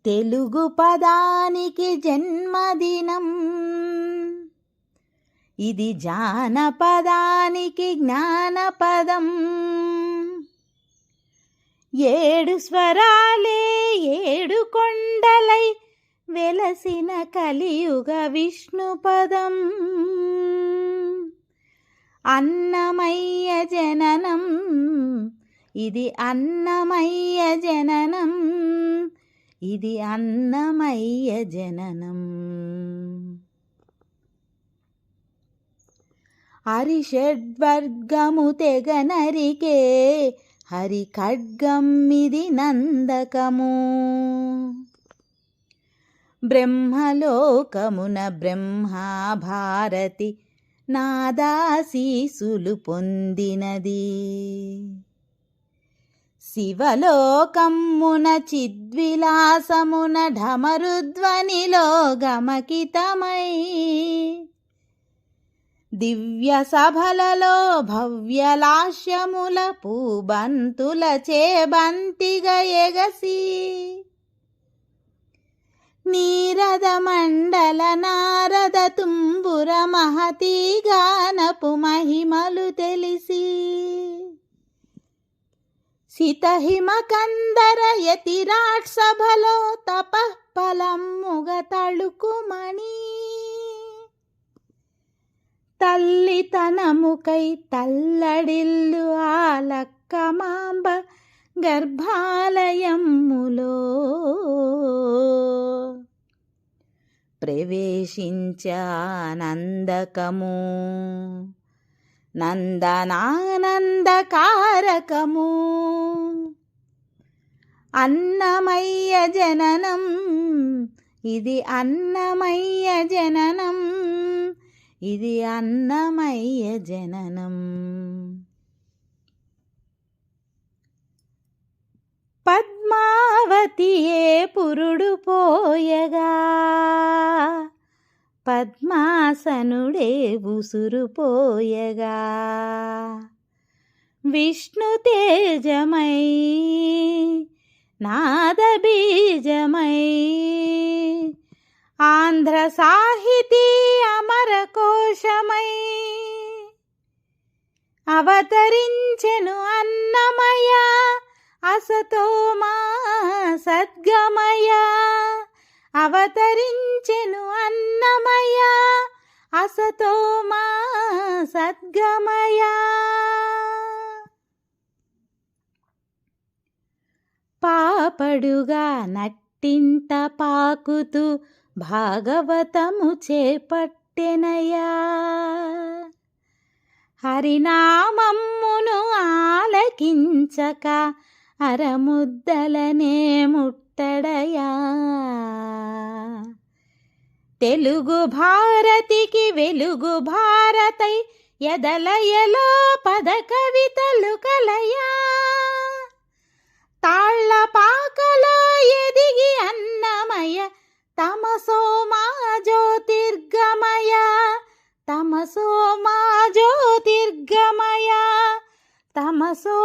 తెలుగు పదానికి జన్మదినం, ఇది జానపదానికి జ్ఞానపదం. 7 స్వరాలే 7 కొండలై వెలసిన కలియుగ విష్ణుపదం. అన్నమయ్య జననం, ఇది అన్నమయ్య జననం, ఇది అన్నమయ్య జననం. హరిషడ్వర్గము తెగ నరికే హరి ఖడ్గం, ఇది నందకము. బ్రహ్మలోకమున బ్రహ్మా భారతి నాదాశీసులు పొందినది. శివలోకమున చిద్విలాసమున ఢమరుధ్వనిలో గమకితమై, దివ్య సభలలో భవ్యలాస్యముల పూబంతుల చేబంతిగ ఎగసి, నీరద మండల నారద తుంబుర మహతీ గానపు మహిమలు తెలిసి, సితహిమ కందర యతిరాట్ సభలో తపఃఫలముగ తళుకుమణి, తల్లితనముకై తల్లడిల్లు ఆలక్కమాంబ గర్భాలయములో ప్రవేశించానందకము, నందనానందకారకము. అన్నమయ్య జననం, ఇది అన్నమయ్య జననం, ఇది అన్నమయ్య జననం. పద్మావతియే పురుడు పోయగా, పద్మాసనుడే ఉసురు పోయగా, విష్ణు తేజమై నాదబీజమై, ఆంధ్ర సాహితీ అమర కోశమై అవతరించెను అన్నమయ, అసతోమా సద్గమయ. అవతరించెను అన్నమయ, అసతోమా సద్గమయ. పాపడుగా నట్టింట పాకుతూ భాగవతము చేపట్టెనయా, హరినామమ్మును ఆలకించక అరముద్దలనే ముట్టడయా. తెలుగు భారతికి వెలుగు భారతై ఎదలయలో పద కవితలు కలయా. తాళ్ళ పాకలో ఎదిగి అన్నమయ, తమసో మా జ్యోతిర్గమయ, తమసో మా జ్యోతిర్గమయ, తమసో